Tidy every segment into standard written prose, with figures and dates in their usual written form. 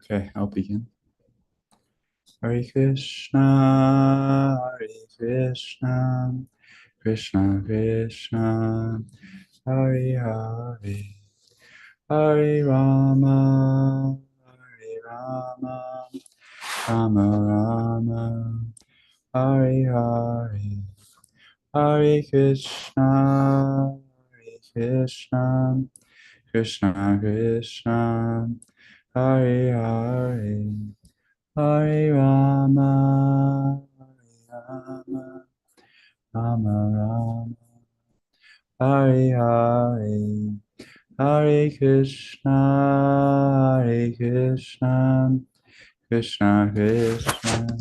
Okay, I'll begin. Hare Krishna, Krishna Krishna, Hare Hare, Hare Rama, Rama Rama, Hare Hare, Hare Krishna, Krishna Krishna, Hare Hare. Hare Rama, Rama Rama, Hare Hare, Hare Krishna, Krishna Krishna,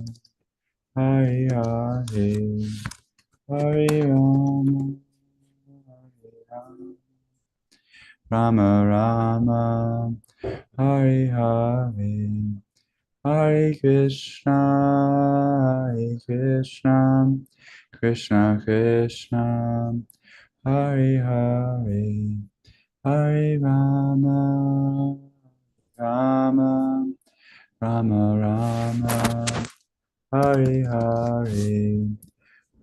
Hare Hare, Hare Rama, Rama Rama, Hare Hare. Hare Krishna, Krishna Krishna, Hare Hare, Hare Rama, Rama Rama, Hare Hare,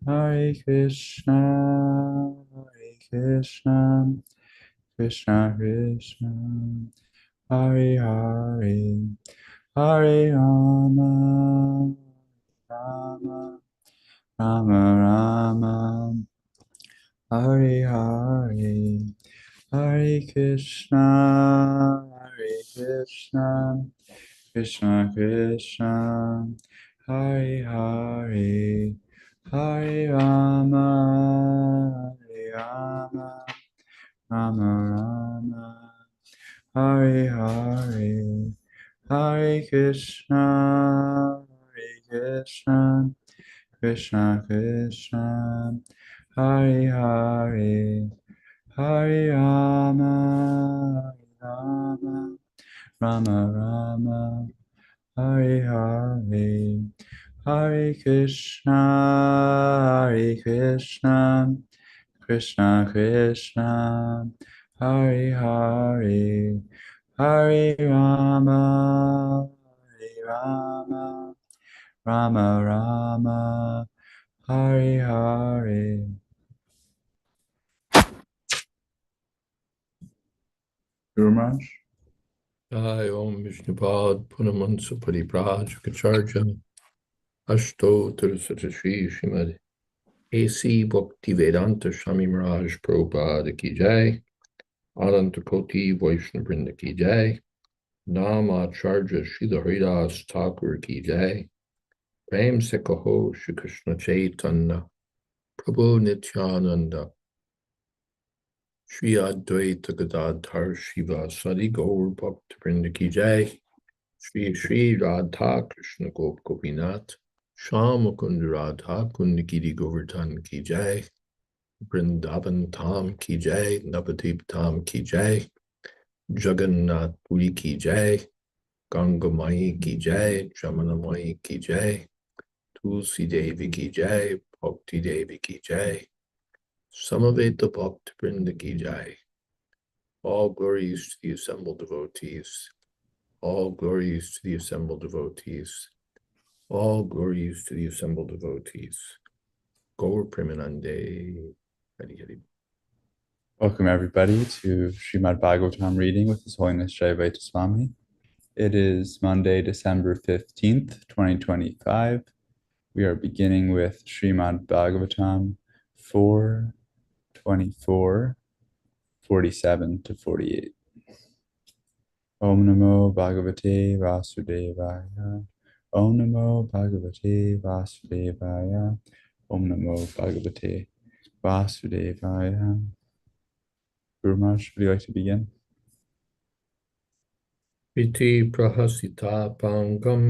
Hare Krishna, Krishna Krishna, Hare Hare. Hare Rama, Rama Rama, Hare Hare, Hare Krishna, Krishna Krishna, Hare Hare, Hare Rama, Rama, Hare Hare. Hare Krishna, Krishna Krishna, Hare Hare, Hare Rama, Rama, Hare Hare, Hare Krishna, Krishna Krishna, Hare Hare, Hare Rama, Rama, Hare Hare. Guru Maharaj. Jai Om Vishnupad Punamansa Paribraj Kacharja Ashto Tirasata Shri Srimad A.C. Bhakti Vedanta Swami Maharaj Prabhupada Ki Jai Ananta Koti Vaishnava Vrinda Ki Jai Nam Acharya Srila Haridas Thakur Ki Jai Prem Se Kaho Shri Krishna Chaitanya Prabhu Nityananda Shri Advaita Gadadhar Shiva Sadi Gaur Bhakta Vrinda Ki Jai Shri Shri Radha Krishna Gop Gopinath Sham Mukund Radha Kundakiri Govardhan Ki Jai Vrindavan Tam Ki Jai Navadip Tam Ki Jai Jagannath Puri Ki Jai Ganga Mai Ki Jai Jamana Mai Ki Jai Tulsi Devi Ki Jai Bhakti Devi Ki Jai Samaveta Bhakta Vrinda Ki Jai. All glories to the assembled devotees. All glories to the assembled devotees. All glories to the assembled devotees. Gaur Premanande. Hari Hari. Welcome everybody to Srimad Bhagavatam reading with His Holiness Jayādvaita Swami. It is Monday, December 15th, 2025. We are beginning with Srimad Bhagavatam 4:24, 47 to 48. Om Namo Bhagavate Vasudevaya. Om Namo Bhagavate Vasudevaya. Om Namo Bhagavate Vasudevaya. Guru Maharaj, would you like to begin? Iti prahasita pangam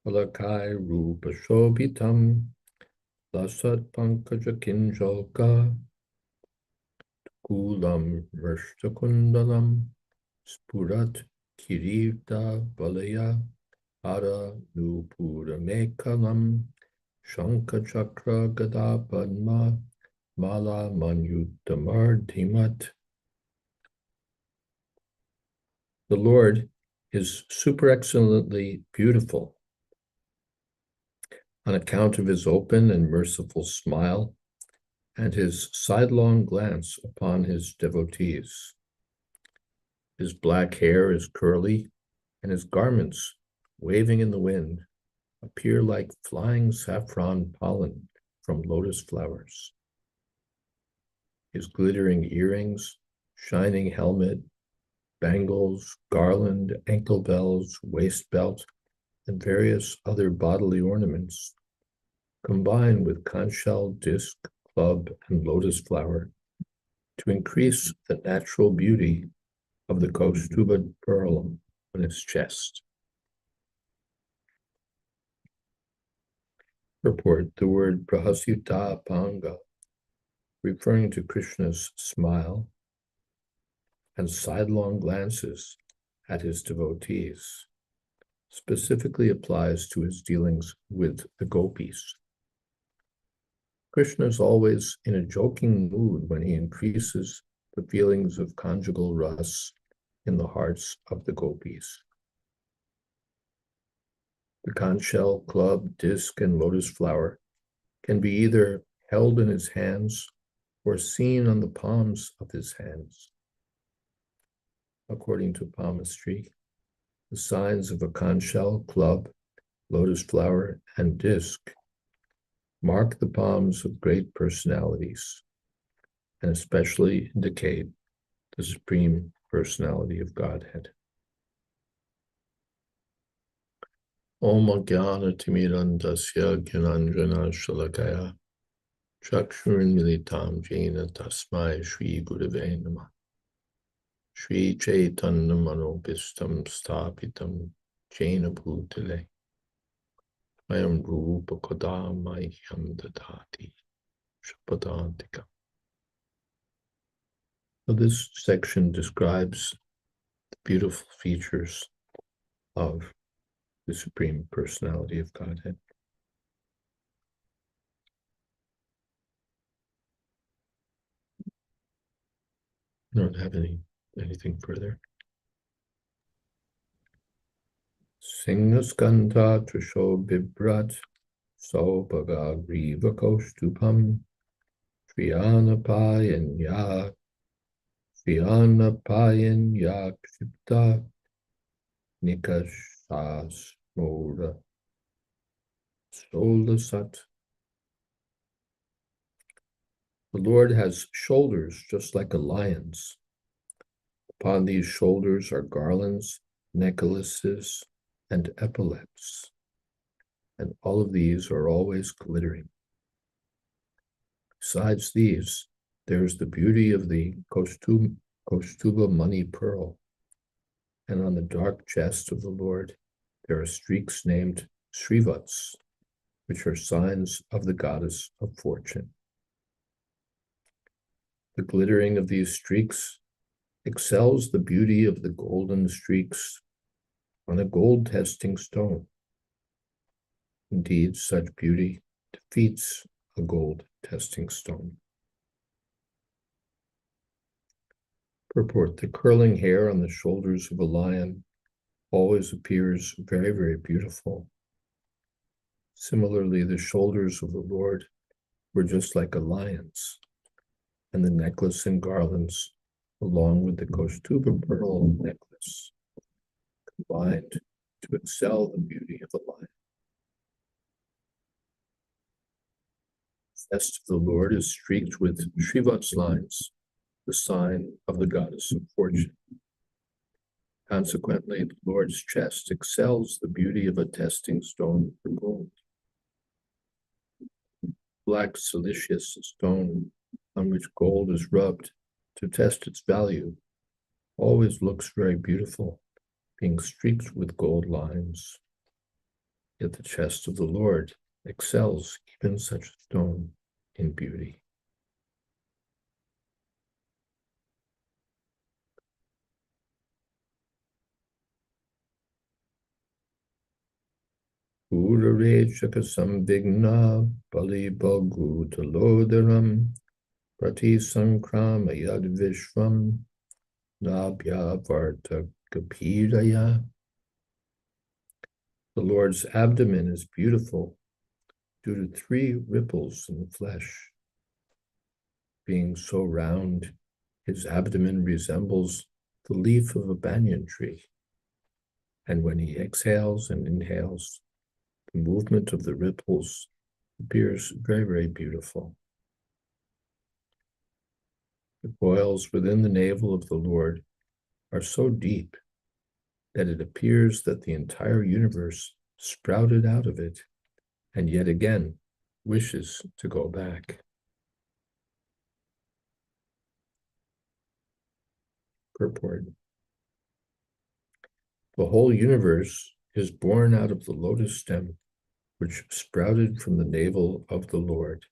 alakai rupa shobhitam lasat pankaja kinjalka kulam rashtakundalam spurat kirita balaya ara nupura mekalam shanka chakra gada padma mala manyuttamar dhimat. The Lord is super excellently beautiful on account of his open and merciful smile and his sidelong glance upon his devotees. His black hair is curly, and his garments, waving in the wind, appear like flying saffron pollen from lotus flowers. His glittering earrings, shining helmet, bangles, garland, ankle bells, waist belt, and various other bodily ornaments combine with conch shell, disc, club, and lotus flower to increase the natural beauty of the Kaustuba pearl on his chest. Purport: the word Prahasyuta Panga, referring to Krishna's smile and sidelong glances at his devotees, specifically applies to his dealings with the gopis. Krishna is always in a joking mood when he increases the feelings of conjugal rasa in the hearts of the gopis. The conch shell, club, disc, and lotus flower can be either held in his hands or seen on the palms of his hands. According to palmistry, the signs of a conch shell, club, lotus flower, and disc mark the palms of great personalities and especially indicate the Supreme Personality of Godhead. Om Jnana Timirandasya Gyananjana Shalakaya Chakshurun Militam Jena Tasmai Shri Gurave Namah Shri Chaitanya Manobhistam Stapitam Jena Bhutale Mayam Rupa Kodamahyam Dadati Shapadantika. So this section describes the beautiful features of the Supreme Personality of Godhead. I don't have anything further. Singhaskandha Trisho Bibrat Saubhaga Griva Kaustubham Triyanapayanya Kshipta Nikashas Moda Solasat. The Lord has shoulders just like a lion's. Upon these shoulders are garlands, necklaces, and epaulets, and all of these are always glittering. Besides these, there is the beauty of the Kaustuba money pearl, and on the dark chest of the Lord there are streaks named Srivats, which are signs of the goddess of fortune. The glittering of these streaks excels the beauty of the golden streaks on a gold testing stone. Indeed, such beauty defeats a gold testing stone. Purport: the curling hair on the shoulders of a lion always appears very, very beautiful. Similarly, the shoulders of the Lord were just like a lion's, and the necklace and garlands, along with the Kaustuba pearl necklace, combined to excel the beauty of the lion. The chest of the Lord is streaked with Srivats lines, the sign of the goddess of fortune. Consequently, the Lord's chest excels the beauty of a testing stone for gold. Black siliceous stone on which gold is rubbed to test its value always looks very beautiful, being streaked with gold lines. Yet the chest of the Lord excels even such a stone in beauty. Urarechaka sambigna bali bagu talodaram prati sankrama yad vishvam nabhya varta kapiraya The Lord's abdomen is beautiful due to 3 ripples in the flesh. Being so round, his abdomen resembles the leaf of a banyan tree. And when he exhales and inhales, the movement of the ripples appears very, very beautiful. The coils within the navel of the Lord are so deep that it appears that the entire universe sprouted out of it and yet again wishes to go back. Purport. The whole universe is born out of the lotus stem, which sprouted from the navel of the Lord.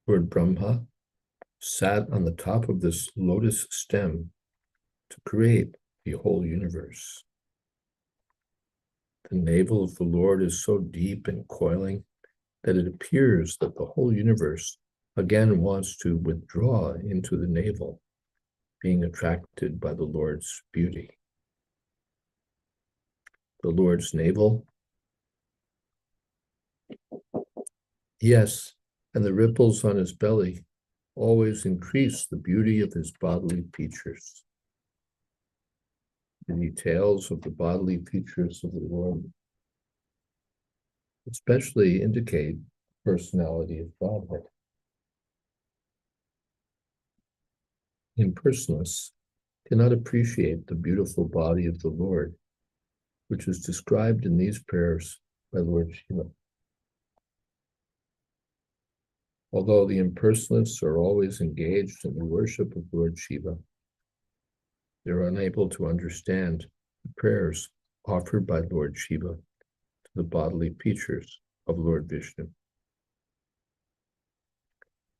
Lord Brahma sat on the top of this lotus stem to create the whole universe. The navel of the Lord is so deep and coiling that it appears that the whole universe again wants to withdraw into the navel, being attracted by the Lord's beauty. The Lord's navel, yes, and the ripples on his belly always increase the beauty of his bodily features. The details of the bodily features of the Lord especially indicate the personality of Godhead. Impersonalists cannot appreciate the beautiful body of the Lord, which is described in these prayers by Lord Shiva. Although the impersonalists are always engaged in the worship of Lord Shiva, they are unable to understand the prayers offered by Lord Shiva to the bodily features of Lord Vishnu.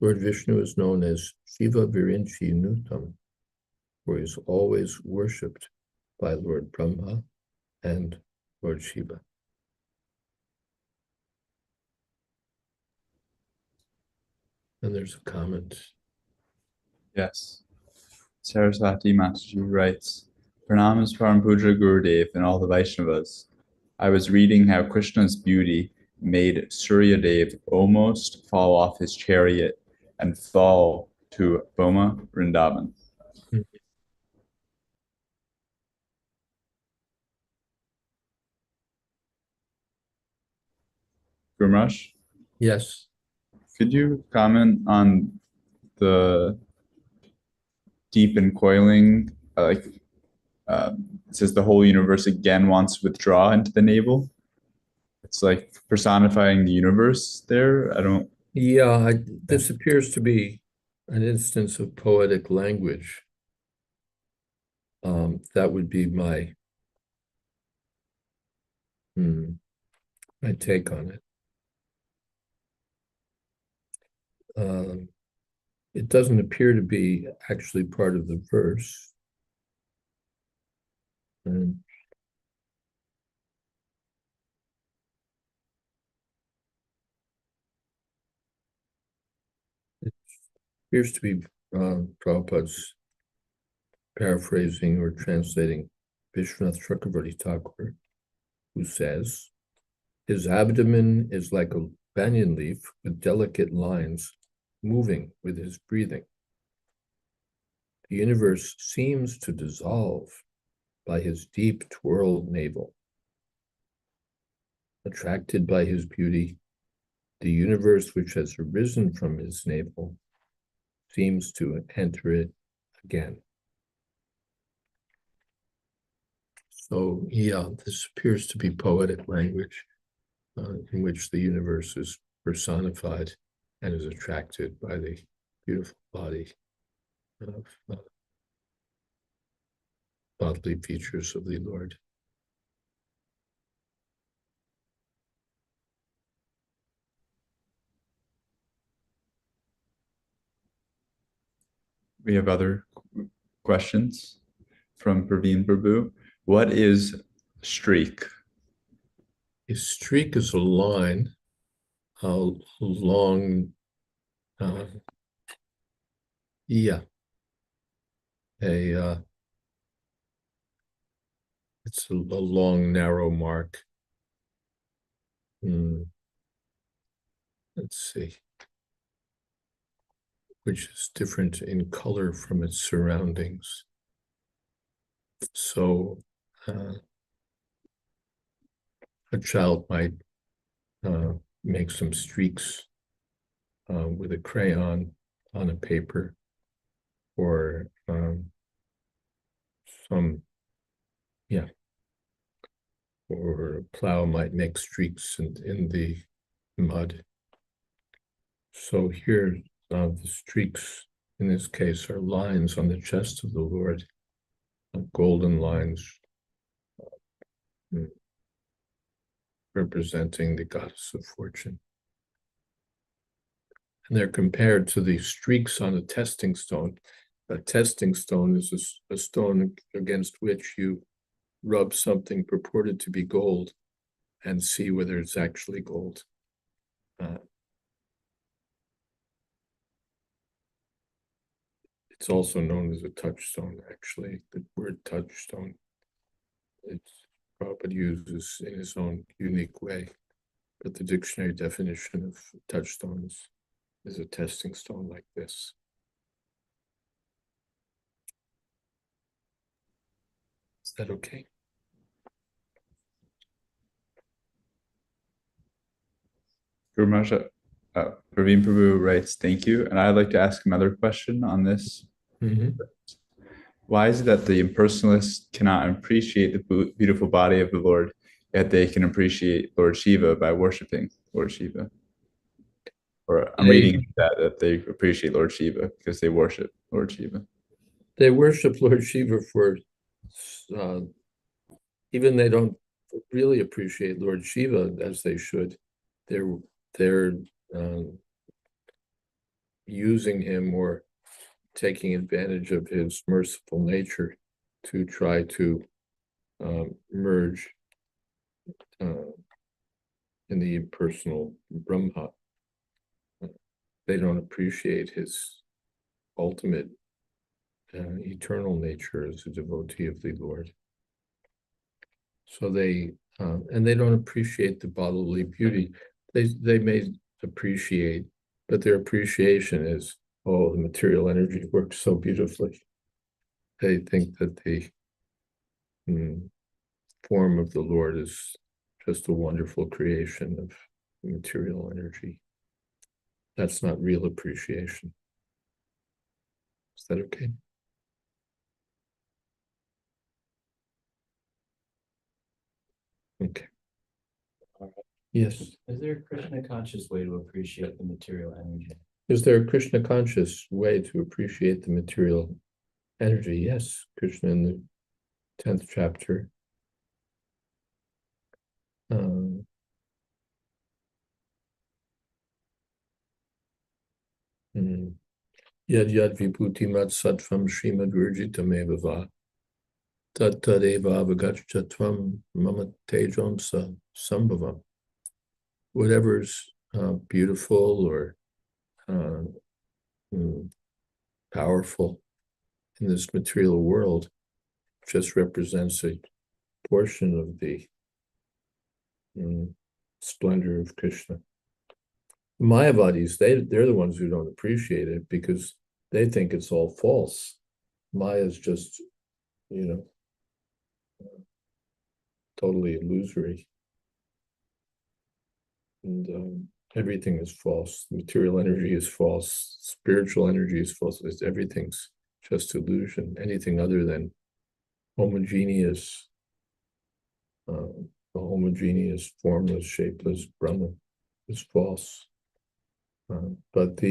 Lord Vishnu is known as Shiva Virinchi Nutam, for he is always worshipped by Lord Brahma and Lord Shiva. And there's a comment. Yes. Saraswati Mataji writes, Pranams Param Puja Gurudev and all the Vaishnavas. I was reading how Krishna's beauty made Suryadev almost fall off his chariot and fall to Boma Vrindavan. Gurmash, Yes. could you comment on the deep and coiling, it says the whole universe again wants to withdraw into the navel. It's like personifying the universe there. I don't. Yeah, this appears to be an instance of poetic language. That would be my take on it. It doesn't appear to be actually part of the verse. And it appears to be Prabhupada's paraphrasing or translating Vishwanath Chakravarti Thakur, who says, his abdomen is like a banyan leaf with delicate lines moving with his breathing. The universe seems to dissolve by his deep twirled navel. Attracted by his beauty, the universe which has arisen from his navel seems to enter it again. So, yeah, this appears to be poetic language in which the universe is personified and is attracted by the beautiful body of bodily features of the Lord. We have other questions from Praveen Prabhu. What is streak? A streak is a line along, it's It's a long, narrow mark. Let's see. Which is different in color from its surroundings. So a child might make some streaks with a crayon on a paper, or or a plow might make streaks in the mud. So here, the streaks in this case are lines on the chest of the Lord, golden lines representing the goddess of fortune. And they're compared to the streaks on a testing stone. A testing stone is a stone against which you rub something purported to be gold and see whether it's actually gold. It's also known as a touchstone, actually. The word touchstone, Prabhupada uses in his own unique way, but the dictionary definition of touchstones is a testing stone like this. Is that okay? Guru Maharaj, Praveen Prabhu writes, thank you. And I'd like to ask another question on this. Why is it that the impersonalists cannot appreciate the beautiful body of the Lord, yet they can appreciate Lord Shiva by worshiping Lord Shiva? Or I'm reading that they appreciate Lord Shiva because they worship Lord Shiva. They worship Lord Shiva for, even they don't really appreciate Lord Shiva as they should. They're using him or taking advantage of his merciful nature to try to merge in the impersonal Brahma. They don't appreciate his ultimate eternal nature as a devotee of the Lord. So they and they don't appreciate the bodily beauty. They may appreciate, but their appreciation is, oh, the material energy works so beautifully. They think that the form of the Lord is just a wonderful creation of material energy. That's not real appreciation. Is that okay? Okay. Yes. Is there a Krishna conscious way to appreciate the material energy? Is there a Krishna conscious way to appreciate the material energy? Yes. Krishna in the 10th chapter. Yad yad vibhuti mat sattvam srimad virjitam evava tat tadeva avagachatvam mama tejam sambhavam. Whatever's beautiful or powerful in this material world just represents a portion of the splendor of Krishna. Mayavadis, they're the ones who don't appreciate it because they think it's all false. Maya is just, totally illusory. And everything is false. Material energy is false. Spiritual energy is false. Everything's just illusion. Anything other than homogeneous, formless, shapeless Brahma is false. But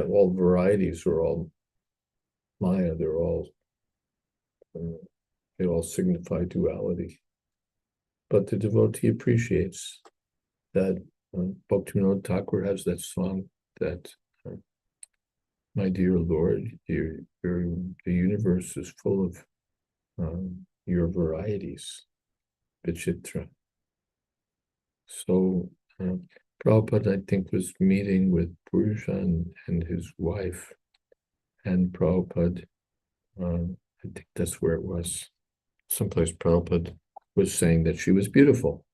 all varieties are all Maya. They all signify duality. But the devotee appreciates that. Bhaktivinoda Thakur has that song that, my dear Lord, the universe is full of your varieties, Vichitra. So Prabhupada, I think, was meeting with Purujan and his wife, and Prabhupada, I think that's where it was, someplace Prabhupada was saying that she was beautiful,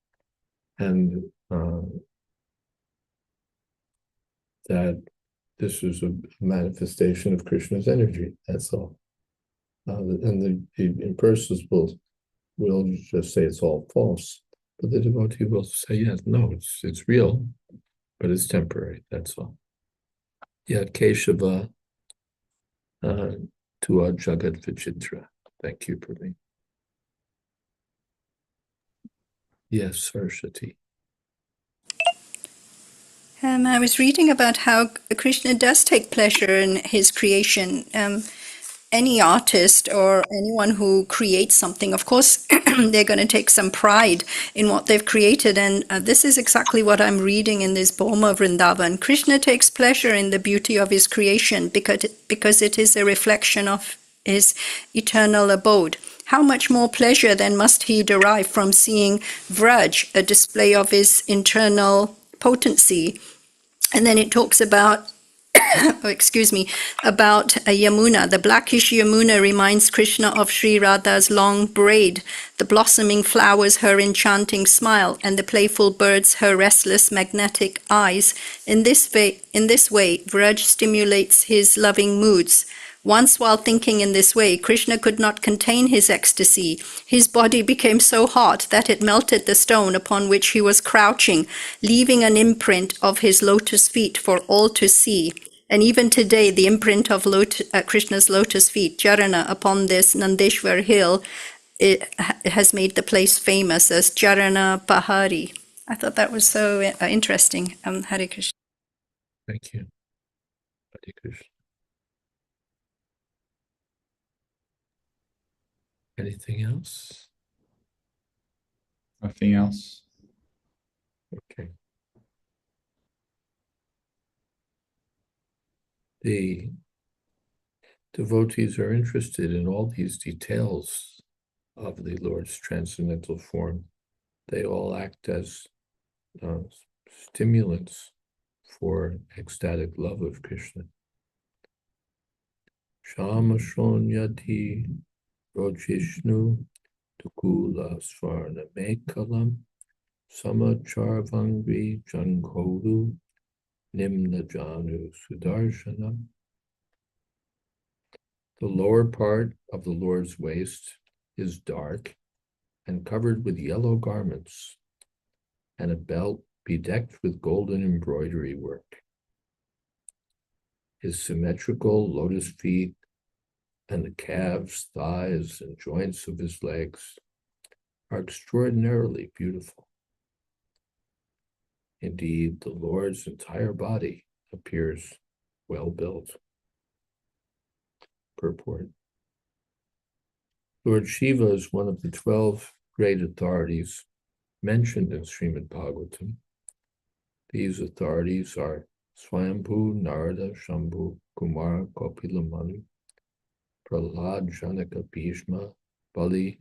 and that this was a manifestation of Krishna's energy. That's all. And the impersonalists will just say it's all false, but the devotee will say, yes, no, it's real, but it's temporary. That's all. Yeah, Keshava Tua Jagat Vichitra. Thank you, Praveen. Yes, Saraswati. I was reading about how Krishna does take pleasure in his creation. Any artist or anyone who creates something, of course, they're going to take some pride in what they've created. And this is exactly what I'm reading in this Bhoma Vrindavan. Krishna takes pleasure in the beauty of his creation because it is a reflection of his eternal abode. How much more pleasure then must he derive from seeing Vraj, a display of his internal potency? And then it talks about about a Yamuna. The blackish Yamuna reminds Krishna of Sri Radha's long braid, the blossoming flowers her enchanting smile, and the playful birds her restless magnetic eyes. In this way, Vraj stimulates his loving moods. Once while thinking in this way, Krishna could not contain his ecstasy. His body became so hot that it melted the stone upon which he was crouching, leaving an imprint of his lotus feet for all to see. And even today, the imprint of Krishna's lotus feet, Jarana, upon this Nandeshwar hill, it has made the place famous as Jarana Pahari. I thought that was so interesting. Hare Krishna. Thank you. Hare Krishna. Anything else? Nothing else. Okay. The devotees are interested in all these details of the Lord's transcendental form. They all act as stimulants for ecstatic love of Krishna. Shamashon Yati Rojishnu Tukula Svarna Mekalam Samacharvangri Jankodu Nimna Janu Sudarshanam. The lower part of the Lord's waist is dark and covered with yellow garments, and a belt bedecked with golden embroidery work. His symmetrical lotus feet and the calves, thighs, and joints of his legs are extraordinarily beautiful. Indeed, the Lord's entire body appears well built. Purport. Lord Shiva is one of the 12 great authorities mentioned in Srimad Bhagavatam. These authorities are Swayambhu, Narada, Shambhu, Kumara, Kapila Manu, Prahlad, Janaka, Bhishma, Bali,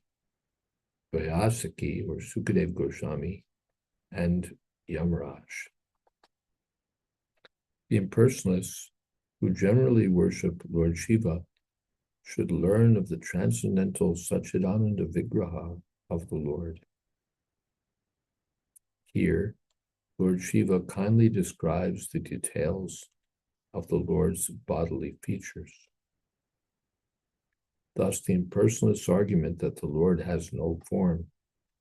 Vyasaki or Sukadev Goswami, and Yamaraj. The impersonalists who generally worship Lord Shiva should learn of the transcendental Satchidananda Vigraha of the Lord. Here, Lord Shiva kindly describes the details of the Lord's bodily features. Thus, the impersonalist argument that the Lord has no form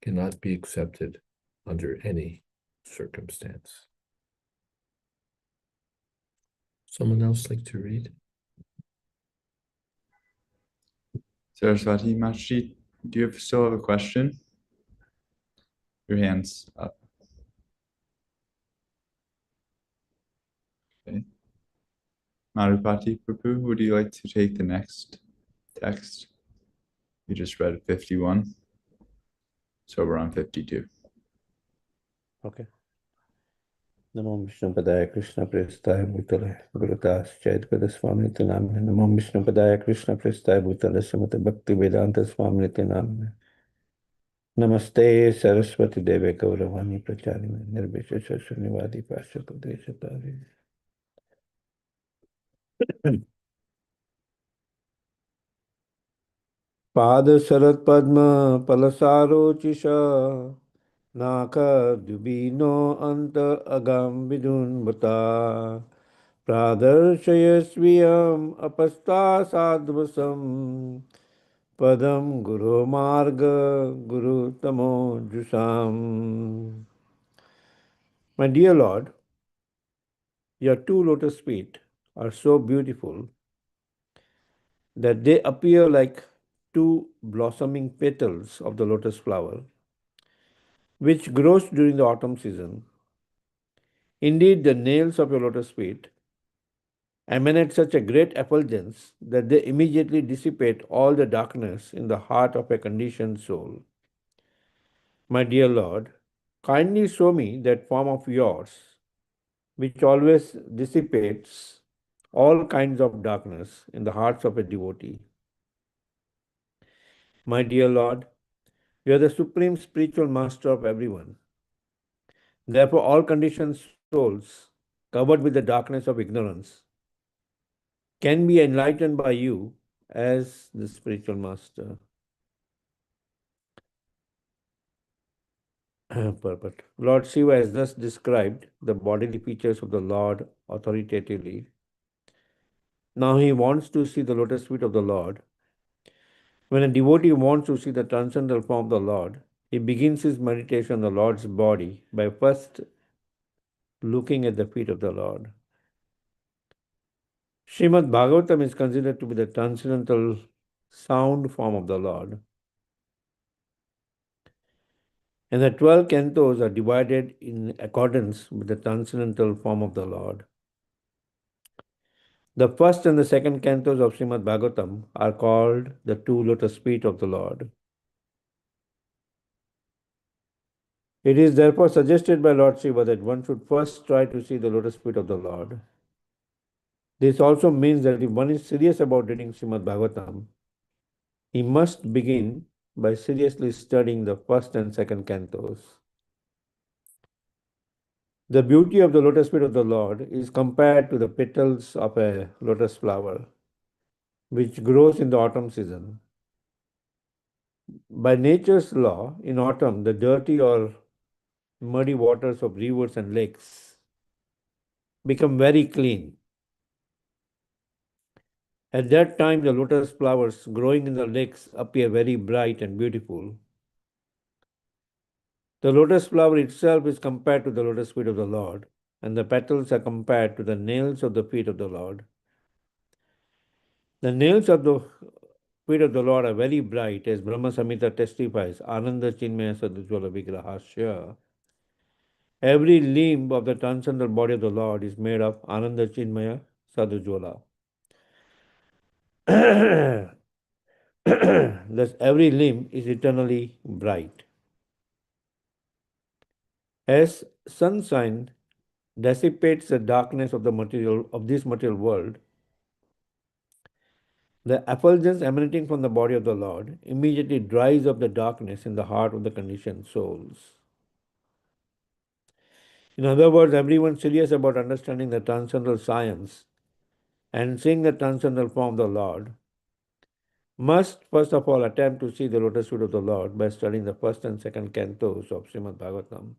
cannot be accepted under any circumstance. Someone else like to read? Saraswati Mataji, do you still have a question? Your hand's up. Okay. Marupati Prabhu, would you like to take the next text? You just read 51, so we're on 52. Okay. Namo Vishnu Padaya Krishna Prestaya Bhutale Gurutas Jayādvaita Swami Nitya Namane. Namo Vishnu Padaya Krishna Prestaya Bhutale Srimad Bhakti Vedanta Swami Nitya Namane. Namaste Saraswati Deve Gauravani Pracharine Nirvishesha Srinivadi Pashapadeshatari. पाद शरद पद्म पलसारोचिषा नाकद्युबीनो अंत अगम विदुन्वता प्रादर्शयस्वियम् अपस्तासाद्वसम् Padam Guru Marga Guru Tamo Jusam. My dear Lord, your two lotus feet are so beautiful that they appear like two blossoming petals of the lotus flower, which grows during the autumn season. Indeed, the nails of your lotus feet emanate such a great effulgence that they immediately dissipate all the darkness in the heart of a conditioned soul. My dear Lord, kindly show me that form of yours which always dissipates all kinds of darkness in the hearts of a devotee. My dear Lord, you are the supreme spiritual master of everyone. Therefore, all conditioned souls covered with the darkness of ignorance can be enlightened by you as the spiritual master. Purport. Lord Shiva has thus described the bodily features of the Lord authoritatively. Now he wants to see the lotus feet of the Lord. When a devotee wants to see the transcendental form of the Lord, he begins his meditation on the Lord's body by first looking at the feet of the Lord. Srimad Bhagavatam is considered to be the transcendental sound form of the Lord. And the 12 cantos are divided in accordance with the transcendental form of the Lord. The first and the second cantos of Srimad Bhagavatam are called the two lotus feet of the Lord. It is therefore suggested by Lord Shiva that one should first try to see the lotus feet of the Lord. This also means that if one is serious about reading Srimad Bhagavatam, he must begin by seriously studying the first and second cantos. The beauty of the lotus feet of the Lord is compared to the petals of a lotus flower, which grows in the autumn season. By nature's law, in autumn, the dirty or muddy waters of rivers and lakes become very clean. At that time, the lotus flowers growing in the lakes appear very bright and beautiful. The lotus flower itself is compared to the lotus feet of the Lord, and the petals are compared to the nails of the feet of the Lord. The nails of the feet of the Lord are very bright, as Brahma Samhita testifies, Ananda Chinmaya Sadhujvala Vigrahasya. Every limb of the transcendental body of the Lord is made of Ananda Chinmaya Sadhujvala. Thus, every limb is eternally bright. As sunshine dissipates the darkness of this material world, the effulgence emanating from the body of the Lord immediately dries up the darkness in the heart of the conditioned souls. In other words, everyone serious about understanding the transcendental science and seeing the transcendental form of the Lord must first of all attempt to see the lotus feet of the Lord by studying the first and second cantos of Srimad Bhagavatam.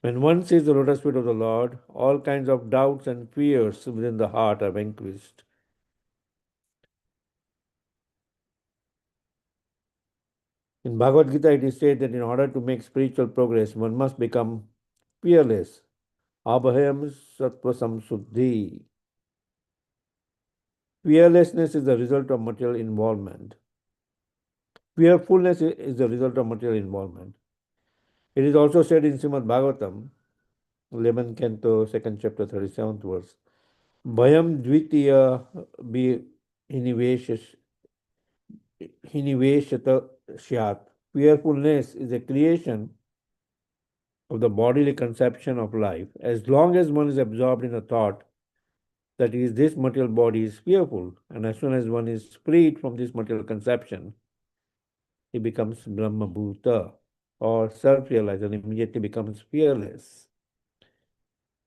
When one sees the lotus feet of the Lord, all kinds of doubts and fears within the heart are vanquished. In Bhagavad Gita, it is said that in order to make spiritual progress, one must become fearless. Abhayam sattva samsuddhi. Fearlessness is the result of material involvement. Fearfulness is the result of material involvement. It is also said in Srimad Bhagavatam, 11th canto, 2nd chapter, 37th verse, Bhayam dvitiya bi hiniveshata syat. Fearfulness is a creation of the bodily conception of life. As long as one is absorbed in the thought that this material body is fearful, and as soon as one is freed from this material conception, he becomes Brahma Bhuta, or self-realized, and immediately becomes fearless.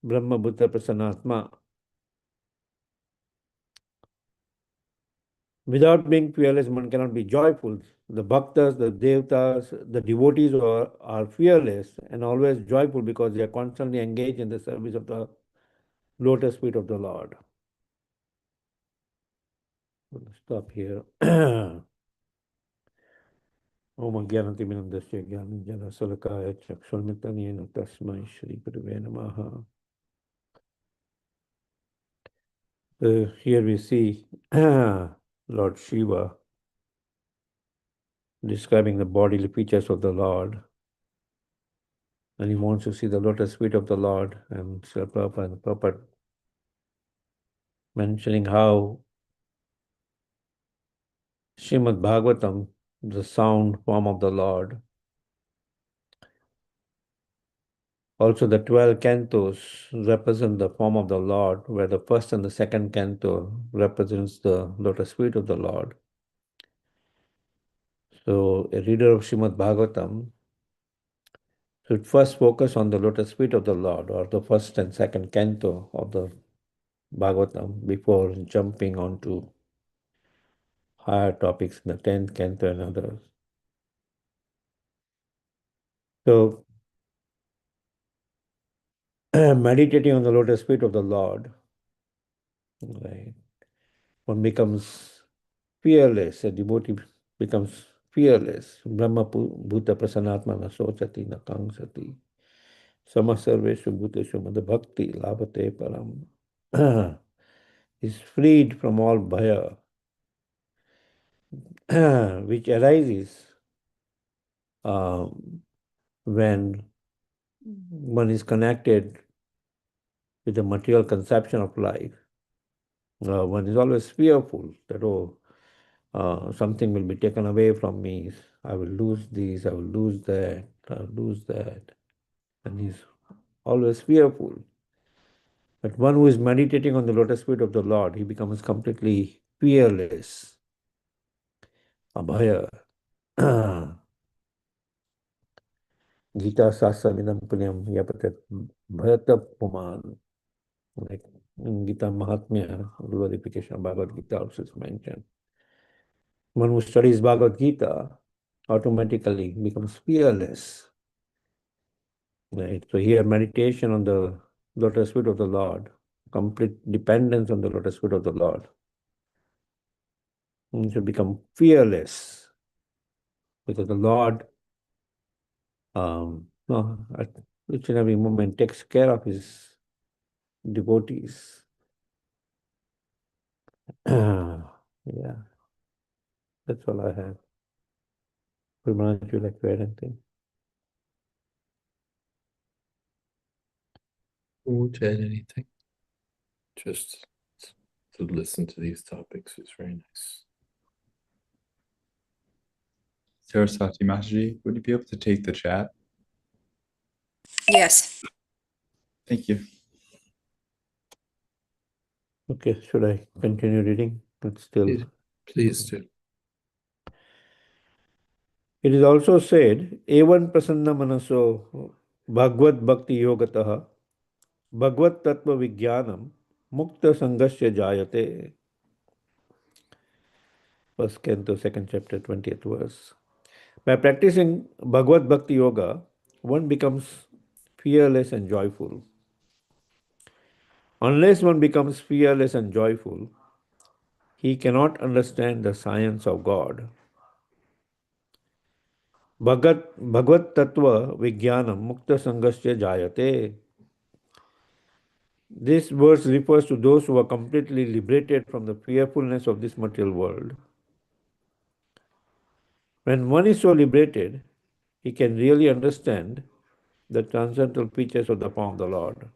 Brahma Bhuta Prasanatma. Without being fearless, one cannot be joyful. The bhaktas, the devatas, the devotees are fearless and always joyful because they are constantly engaged in the service of the lotus feet of the Lord. We'll stop here. Om Ajnanatimindasya Jnananjana Salakaya Chakshurmitanyena Tasmai Shri Gurave Namaha. Here we see Lord Shiva describing the bodily features of the Lord. And he wants to see the lotus feet of the Lord. And Srila Prabhupada and Prabhupada mentioning how Srimad Bhagavatam, the sound form of the Lord, also the 12 cantos represent the form of the Lord, where the first and the second canto represents the lotus feet of the Lord. So a reader of Srimad Bhagavatam should first focus on the lotus feet of the Lord, or the first and second canto of the Bhagavatam, before jumping onto higher topics in the 10th canto and others. So, meditating on the lotus feet of the Lord, right, one becomes fearless, a devotee becomes fearless. Brahma bhuta prasanatma na sochati na kangsati. Samasarveshu bhuteshu mada bhakti labhate param. Is freed from all bhaya, which arises when one is connected with the material conception of life. One is always fearful that, something will be taken away from me. I will lose this, I will lose that, I will lose that. And he's always fearful. But one who is meditating on the lotus feet of the Lord, he becomes completely fearless. Abhaya. Gita Sasa Vidam Punyam Yapatat Bhayata Puman. Like in Gita Mahatmya, glorification of Bhagavad Gita also is mentioned. One who studies Bhagavad Gita automatically becomes fearless. Right? So here meditation on the lotus feet of the Lord, complete dependence on the lotus feet of the Lord. One should become fearless because the Lord at each and every moment takes care of his devotees. Yeah, that's all I have. Vimal, would you like to add anything? Won't add anything. Just to listen to these topics is very nice. Saraswati Mataji, would you be able to take the chat? Yes. Thank you. Okay, should I continue reading? It's still. Please do. It is also said, Evan prasanna manaso bhagavad bhakti yogataha bhagavad tattva vijnanam mukta sangasya jayate. First canto, second chapter, 20th verse. By practicing Bhagavad Bhakti Yoga, one becomes fearless and joyful. Unless one becomes fearless and joyful, he cannot understand the science of God. Bhagavad Tattva Vijnanam Mukta Sangasya Jayate. This verse refers to those who are completely liberated from the fearfulness of this material world. When one is so liberated, he can really understand the transcendental features of the form of the Lord.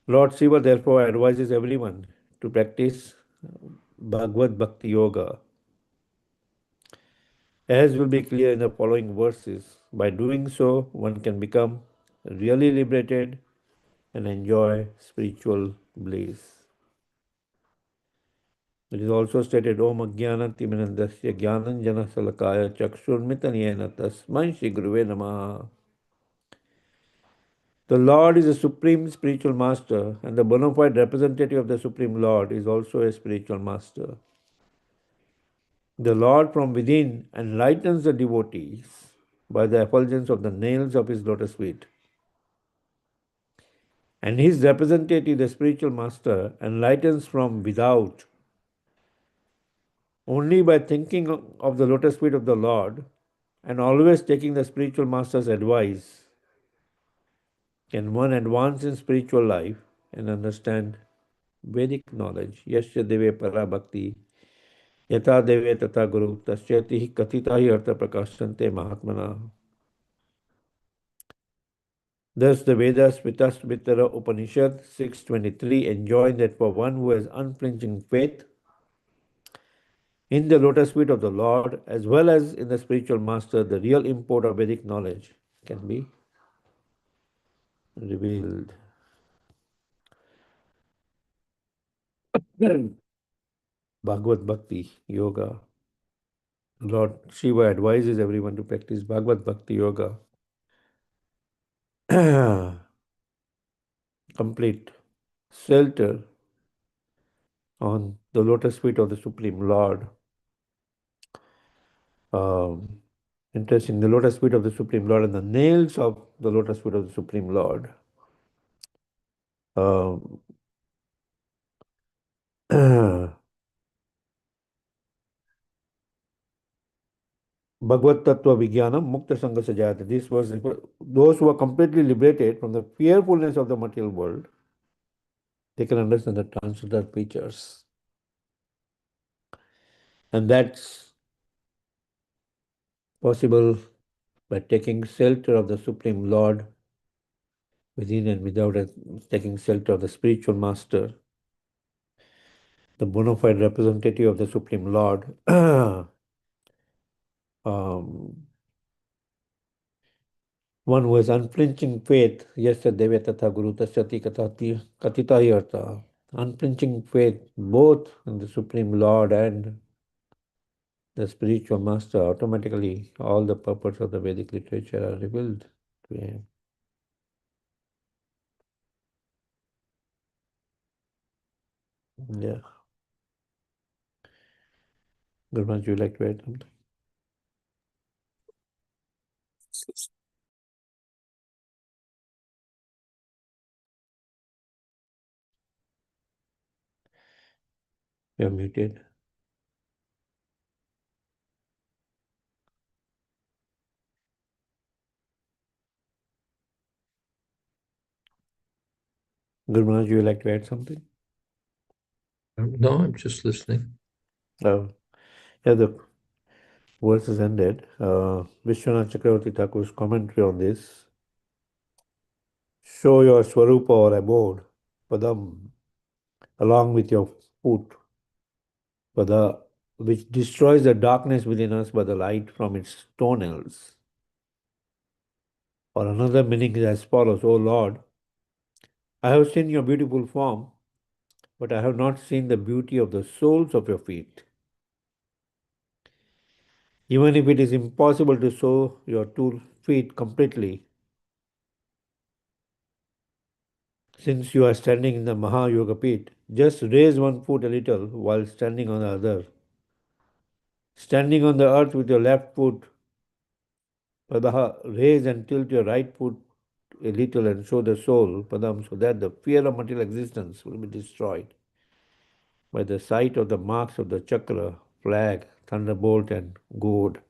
Lord Shiva therefore advises everyone to practice Bhagavad Bhakti Yoga. As will be clear in the following verses, by doing so, one can become really liberated and enjoy spiritual bliss. It is also stated, Om Ajnanatimirandasya Jnananjana Salakaya Chakshurmitanyena Tasmai Shri Guruve Namaha. The Lord is a supreme spiritual master, and the bona fide representative of the Supreme Lord is also a spiritual master. The Lord from within enlightens the devotees by the effulgence of the nails of his lotus feet. And his representative, the spiritual master, enlightens from without. Only by thinking of the lotus feet of the Lord and always taking the spiritual master's advice can one advance in spiritual life and understand Vedic knowledge. Yasya deve para bhakti, yata deve tata guru, tasyati katita hi artha prakashante mahatmana. Thus the Vedas Vitasvitara Upanishad 6.23 enjoin that for one who has unflinching faith in the lotus feet of the Lord as well as in the spiritual master, the real import of Vedic knowledge can be revealed. Bhagavad Bhakti Yoga. Lord Shiva advises everyone to practice Bhagavad Bhakti Yoga. Complete shelter on the lotus feet of the Supreme Lord. Interesting, the lotus feet of the Supreme Lord and the nails of the lotus feet of the Supreme Lord. Bhagavad Tattva Vijnanam Mukta Sangha Sajayate. This was those who are completely liberated from the fearfulness of the material world. They can understand the transcendental features. And that's possible by taking shelter of the Supreme Lord within and without, and taking shelter of the spiritual master, the bona fide representative of the Supreme Lord. One who has unflinching faith, yasya deve tata guru tasyati katita hi artha. Unflinching faith both in the Supreme Lord and the spiritual master, automatically all the purports of the Vedic literature are revealed to him. Yeah. Gurman, would you like to add something? You're muted. Gurman, would you like to add something? No, I'm just listening. Yeah, the verse is ended. Vishwanath Chakravarti Thakur's commentary on this. Show your Swarupa or abode, Padam, along with your foot, Pada, which destroys the darkness within us by the light from its toenails. Or another meaning is as follows: O Lord, I have seen your beautiful form, but I have not seen the beauty of the soles of your feet. Even if it is impossible to show your 2 feet completely, since you are standing in the Maha Yoga Pit, just raise one foot a little while standing on the other. Standing on the earth with your left foot, Padaha, raise and tilt your right foot a little and show the soul, Padam, so that the fear of material existence will be destroyed by the sight of the marks of the chakra, flag, thunderbolt, and gourd.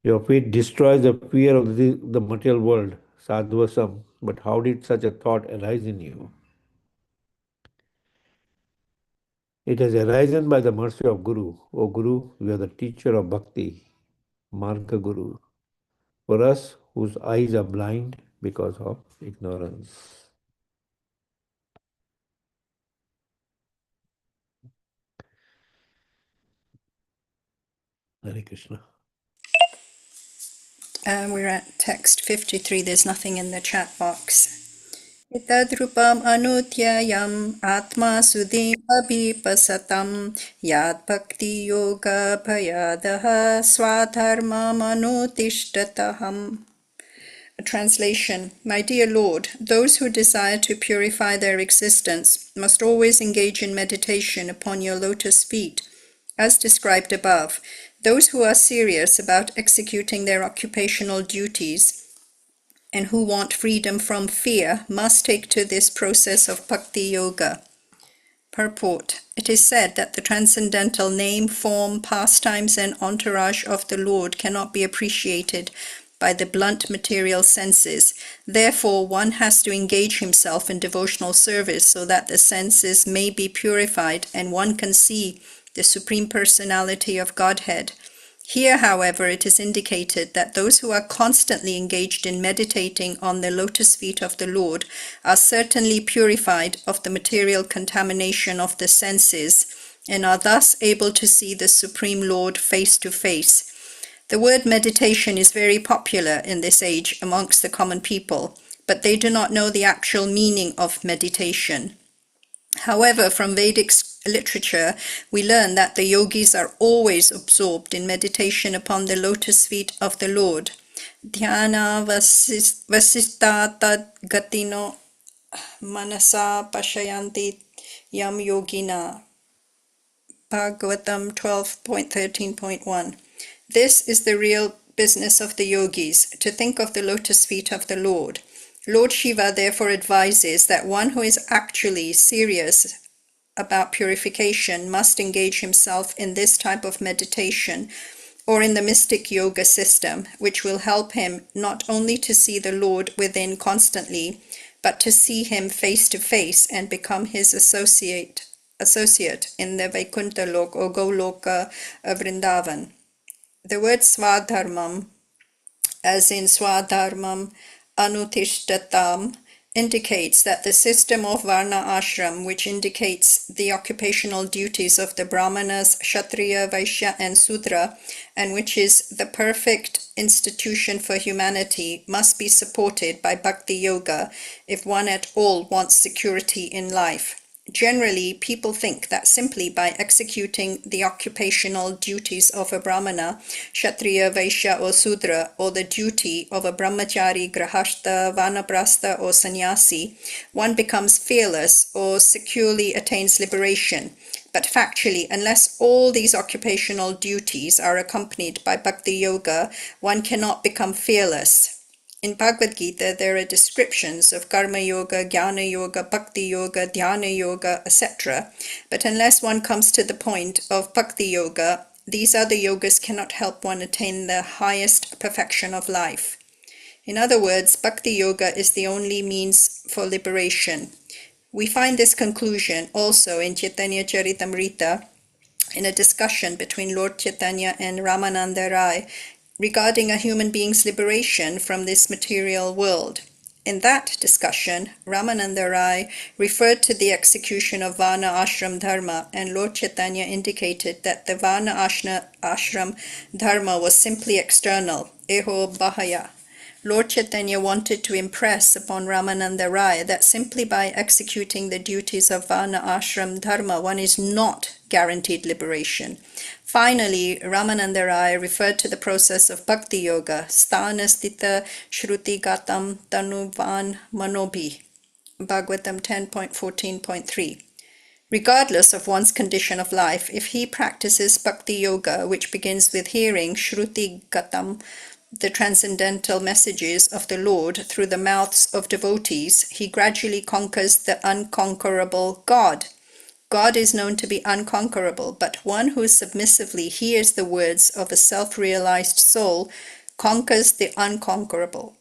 Your feet destroys the fear of the material world, sadhvasam. But how did such a thought arise in you? It has arisen by the mercy of Guru. O Guru, you are the teacher of bhakti, Marga Guru, for us whose eyes are blind because of ignorance. Hare Krishna. We're at text 53. There's nothing in the chat box. Itadrupam anutyayam atma sudhim abhipasatam yad bhakti yoga bhayadaha swadharmam anutishtataham. A translation: My dear Lord, those who desire to purify their existence must always engage in meditation upon your lotus feet. As described above, those who are serious about executing their occupational duties and who want freedom from fear must take to this process of bhakti yoga. Purport: It is said that the transcendental name, form, pastimes, and entourage of the Lord cannot be appreciated by the blunt material senses. Therefore, one has to engage himself in devotional service so that the senses may be purified and one can see the Supreme Personality of Godhead. Here, however, it is indicated that those who are constantly engaged in meditating on the lotus feet of the Lord are certainly purified of the material contamination of the senses and are thus able to see the Supreme Lord face to face. The word meditation is very popular in this age amongst the common people, but they do not know the actual meaning of meditation. However, from Vedic literature, we learn that the yogis are always absorbed in meditation upon the lotus feet of the Lord. Dhyana vasista tad gatino manasa pashayanti yam yogina. Bhagavatam 12.13.1. This is the real business of the yogis, to think of the lotus feet of the Lord. Lord Shiva therefore advises that one who is actually serious about purification must engage himself in this type of meditation or in the mystic yoga system, which will help him not only to see the Lord within constantly, but to see him face to face and become his associate in the Vaikuntha Lok or Goloka of Vrindavan. The word Swadharmam, as in Swadharmam Anutishtatam, indicates that the system of Varna Ashram, which indicates the occupational duties of the Brahmanas, Kshatriya, Vaishya, and Sudra, and which is the perfect institution for humanity, must be supported by Bhakti Yoga if one at all wants security in life. Generally, people think that simply by executing the occupational duties of a Brahmana, Kshatriya, Vaishya, or Sudra, or the duty of a Brahmachari, Grahastha, Vanaprastha, or Sannyasi, one becomes fearless or securely attains liberation. But factually, unless all these occupational duties are accompanied by Bhakti Yoga, one cannot become fearless. In Bhagavad Gita, there are descriptions of Karma Yoga, Jnana Yoga, Bhakti Yoga, Dhyana Yoga, etc. But unless one comes to the point of Bhakti Yoga, these other yogas cannot help one attain the highest perfection of life. In other words, Bhakti Yoga is the only means for liberation. We find this conclusion also in Chaitanya Charitamrita, in a discussion between Lord Chaitanya and Ramananda Rai, regarding a human being's liberation from this material world. In that discussion, Ramananda Rai referred to the execution of Varna Ashram Dharma, and Lord Chaitanya indicated that the Varna Ashram Dharma was simply external, eho bahaya. Lord Chaitanya wanted to impress upon Ramananda Rai that simply by executing the duties of Varna Ashram Dharma, one is not guaranteed liberation. Finally, Ramananda Rai referred to the process of Bhakti Yoga, Sthana Sthita Shruti Gatam Tanuvan Manobhi, Bhagavatam 10.14.3. Regardless of one's condition of life, if he practices Bhakti Yoga, which begins with hearing Shruti Gatam, the transcendental messages of the Lord through the mouths of devotees, he gradually conquers the unconquerable God. God is known to be unconquerable, but one who submissively hears the words of a self-realized soul conquers the unconquerable.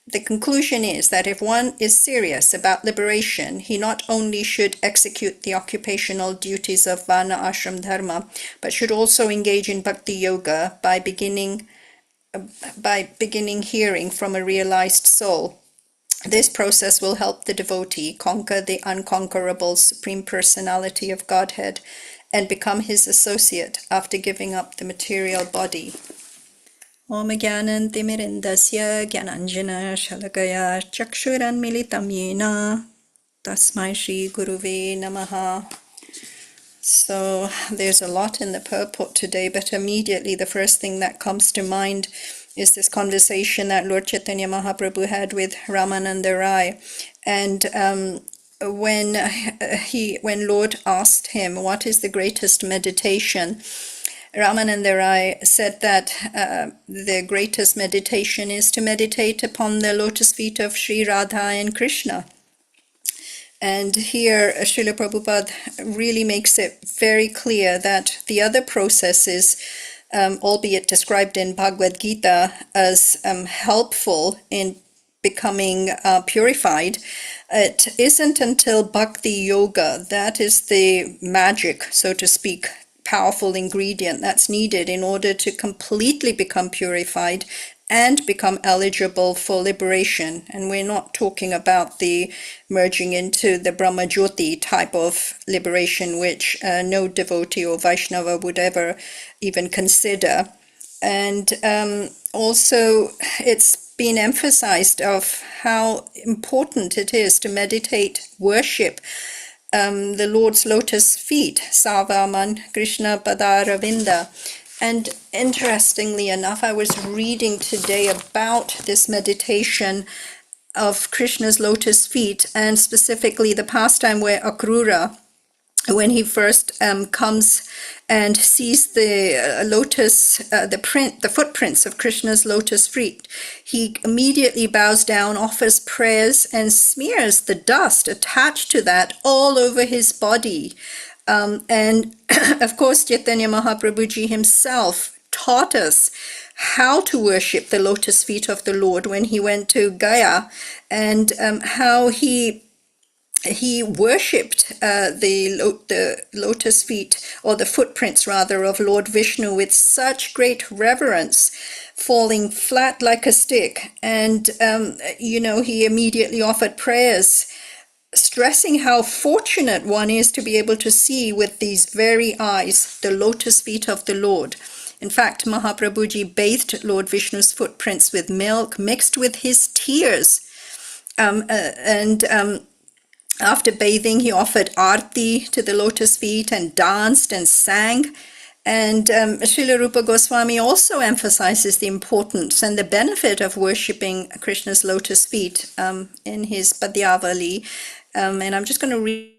The conclusion is that if one is serious about liberation, he not only should execute the occupational duties of Varna Ashram Dharma, but should also engage in Bhakti Yoga by beginning hearing from a realized soul. This process will help the devotee conquer the unconquerable Supreme Personality of Godhead and become his associate after giving up the material body. Om Gyanan Timirindasya Gyananjana Shalakaya Chakshuran Militam Yena Tasmai Shri Guruve Namaha. So there's a lot in the purport today, but immediately the first thing that comes to mind is this conversation that Lord Chaitanya Mahaprabhu had with Ramananda Rai. And when Lord asked him, what is the greatest meditation? Ramananda Rai said that the greatest meditation is to meditate upon the lotus feet of Sri Radha and Krishna. And here Srila Prabhupada really makes it very clear that the other processes, albeit described in Bhagavad Gita as helpful in becoming purified, it isn't until Bhakti Yoga, that is the magic, so to speak, powerful ingredient that's needed in order to completely become purified and become eligible for liberation. And we're not talking about the merging into the Brahma Jyoti type of liberation, which no devotee or Vaishnava would ever even consider. And also it's been emphasized of how important it is to meditate, worship the Lord's lotus feet, Savaman Krishna Padaravinda. And interestingly enough, I was reading today about this meditation of Krishna's lotus feet, and specifically the pastime where Akrura, when he first comes and sees the the footprints of Krishna's lotus feet, he immediately bows down, offers prayers, and smears the dust attached to that all over his body. And of course, Chaitanya Mahaprabhuji himself taught us how to worship the lotus feet of the Lord when he went to Gaya, and how he worshipped the lotus feet, or the footprints rather, of Lord Vishnu with such great reverence, falling flat like a stick. And he immediately offered prayers, stressing how fortunate one is to be able to see with these very eyes the lotus feet of the Lord. In fact, Mahaprabhuji bathed Lord Vishnu's footprints with milk mixed with his tears. After bathing, he offered arti to the lotus feet and danced and sang. And Srila Rupa Goswami also emphasizes the importance and the benefit of worshipping Krishna's lotus feet in his Padyavali. And I'm just going to read.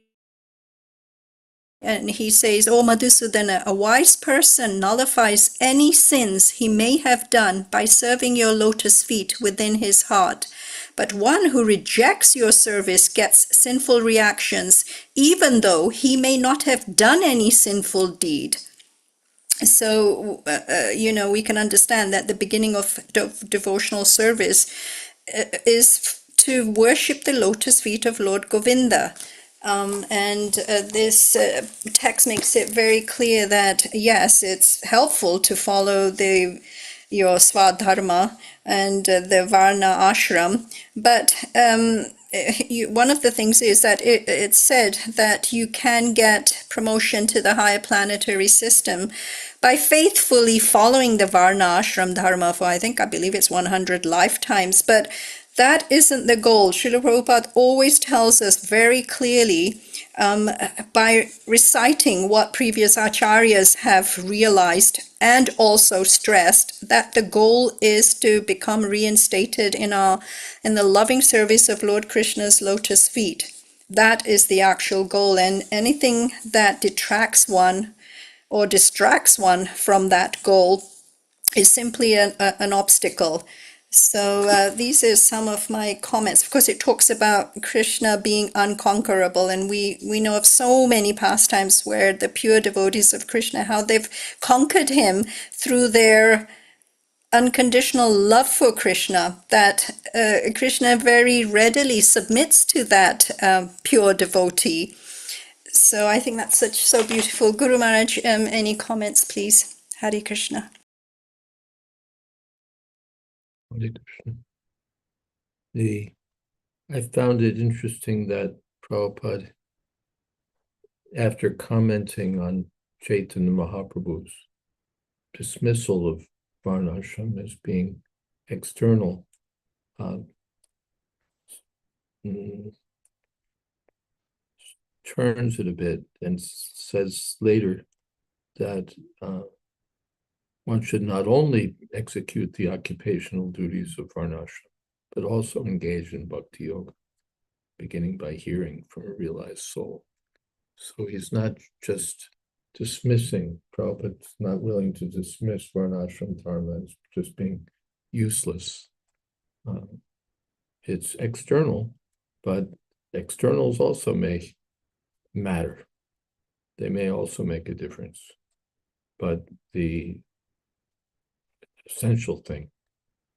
And he says, "O Madhusudana, a wise person nullifies any sins he may have done by serving your lotus feet within his heart. But one who rejects your service gets sinful reactions, even though he may not have done any sinful deed." So, we can understand that the beginning of devotional service is to worship the lotus feet of Lord Govinda. This text makes it very clear that, yes, it's helpful to follow your Swadharma and the Varna ashram, but one of the things is that it's said that you can get promotion to the higher planetary system by faithfully following the Varna ashram dharma for, I believe it's 100 lifetimes, but that isn't the goal. Srila Prabhupada always tells us very clearly, by reciting what previous acharyas have realized and also stressed, that the goal is to become reinstated in the loving service of Lord Krishna's lotus feet. That is the actual goal, and anything that detracts one or distracts one from that goal is simply an obstacle. So these are some of my comments. Of course, it talks about Krishna being unconquerable, and we know of so many pastimes where the pure devotees of Krishna, how they've conquered him through their unconditional love for Krishna, that Krishna very readily submits to that pure devotee. So I think that's so beautiful. Guru Maharaj, any comments, please? Hare Krishna. Hare Krishna. I found it interesting that Prabhupada, after commenting on Chaitanya Mahaprabhu's dismissal of Varnashram as being external, turns it a bit and says later that one should not only execute the occupational duties of varnashram, but also engage in bhakti yoga, beginning by hearing from a realized soul. So he's not just dismissing, Prabhupada's not willing to dismiss varnashram dharma as just being useless. It's external, but externals also may matter. They may also make a difference. But the essential thing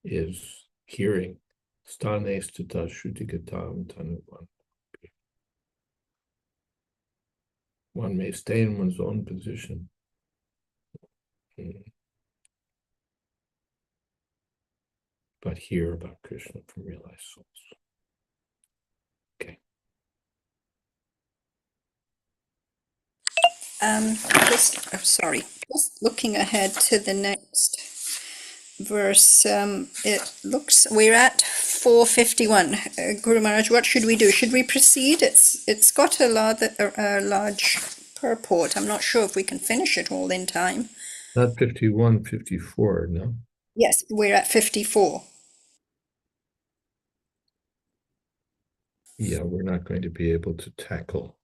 is hearing. Stane stita shrutigatam tanuvan. One may stay in one's own position. But hear about Krishna from realized souls. Okay. Just looking ahead to the next verse. It looks we're at 451. Guru Maharaj, what should we do? Should we proceed? It's got a large purport. I'm not sure if we can finish it all in time. Not 51, 54, no? Yes, we're at 54. Yeah, we're not going to be able to tackle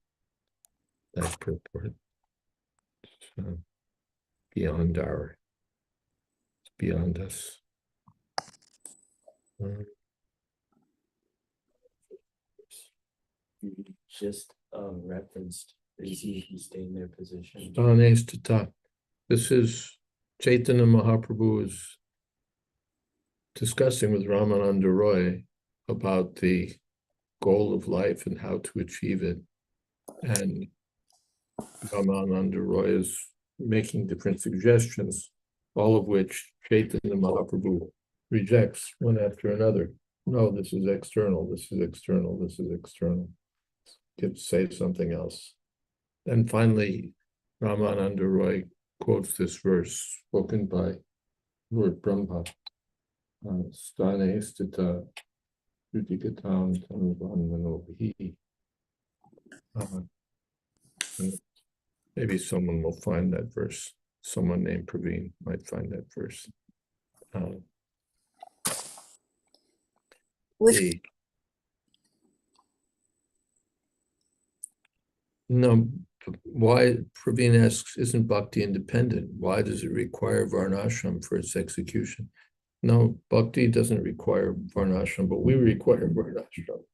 that purport. It's beyond us. You just referenced easy to stay in their position. This is Chaitanya Mahaprabhu is discussing with Ramananda Roy about the goal of life and how to achieve it. And Ramananda Roy is making different suggestions, all of which Chaitanya Mahaprabhu rejects one after another. No, this is external, this is external, this is external. Say something else. Then finally, Ramananda Roy quotes this verse spoken by Lord Brahma. Stane stita yudikatam tanuvan manovihi. Maybe someone will find that verse. Someone named Praveen might find that verse. No, why, Praveen asks, isn't bhakti independent? Why does it require varnashram for its execution? No, bhakti doesn't require varnashram, but we require varnashram.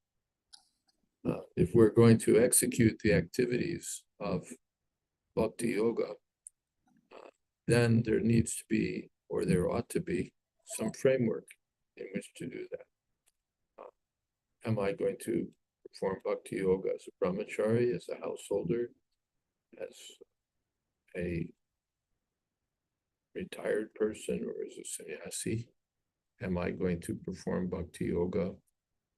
If we're going to execute the activities of bhakti yoga, then there needs to be, or there ought to be, some framework in which to do that. Am I going to perform bhakti yoga as a brahmachari, as a householder, as a retired person, or as a sannyasi? Am I going to perform bhakti yoga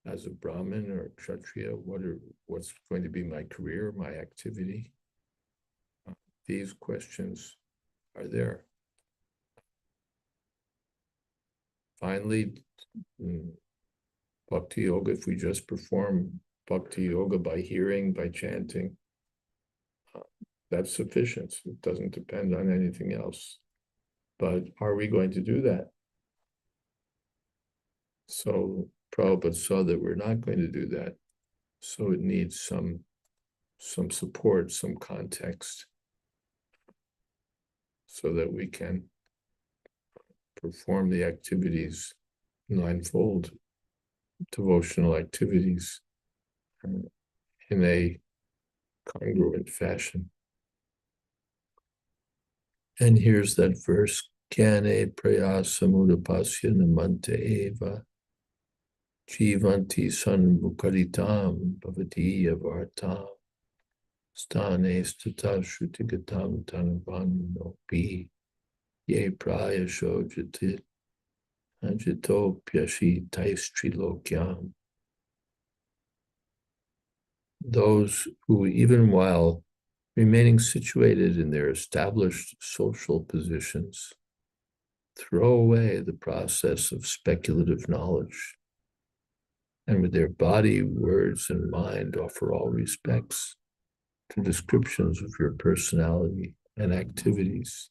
as a brahmin or a kshatriya? What's going to be my career, my activity? These questions are there. Finally, bhakti yoga, if we just perform bhakti yoga by hearing, by chanting, that's sufficient. It doesn't depend on anything else. But are we going to do that? So Prabhupada saw that we're not going to do that. So it needs some support, some context, so that we can perform the activities, ninefold devotional activities, in a congruent fashion. And here's that verse, Kyane prayasamudapasya namante eva jivanti sanmukaritam bhavati avartam stane stata shrutigatam tanavan nopi ye prayasho jatit ajito pyashi taistrilokyam. Those who, even while remaining situated in their established social positions, throw away the process of speculative knowledge, and with their body, words, and mind offer all respects to descriptions of your personality and activities.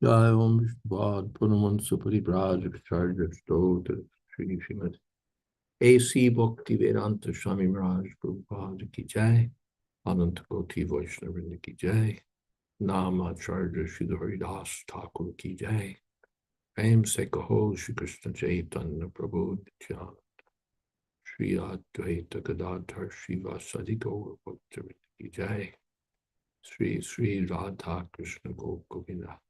Jai Om Vishnu Punaman Supari Braj Acharya Stotra Sri Srimad A.C. Bhakti Vedanta Swami Maharaj Prabhupada Ki Jai Ananta Koti Vaishnavrinda Ki Jai Nama Acharya Sridhari Das Thakur Ki Jai Prem Se Kaho Shri Krishna Chaitanya Prabhu Nityananda Shri Advaita Gadadhar Shri Vasadi Gaur Bhaktivinoda Ki Jai Sri Sri Radha Krishna Govinda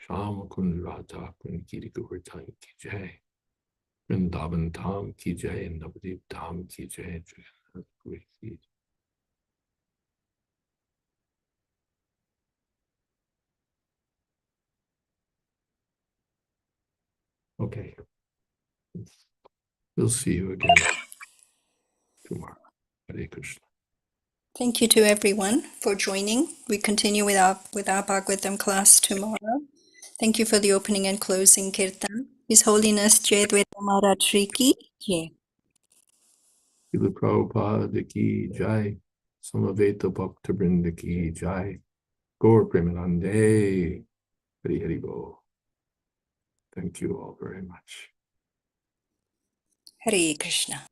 Shama Kund Radha Kund Giri Govardhan Ki Jai Vrindavan Dham Ki Jai Navadip Dham Ki Jai Jagannath Puri Ki Jai. Okay. We'll see you again tomorrow. Hare Krishna. Thank you to everyone for joining. We continue with our Bhagavatam class tomorrow. Thank you for the opening and closing kirtan. His Holiness Jayādvaita Maharaj Shri Ki Jai. Srila Prabhupada Ki Jai. Samaveta Bhakta Vrinda Ki Jai. Gaur Premanande. Hari Hari Bo. Thank you all very much. Hare Krishna.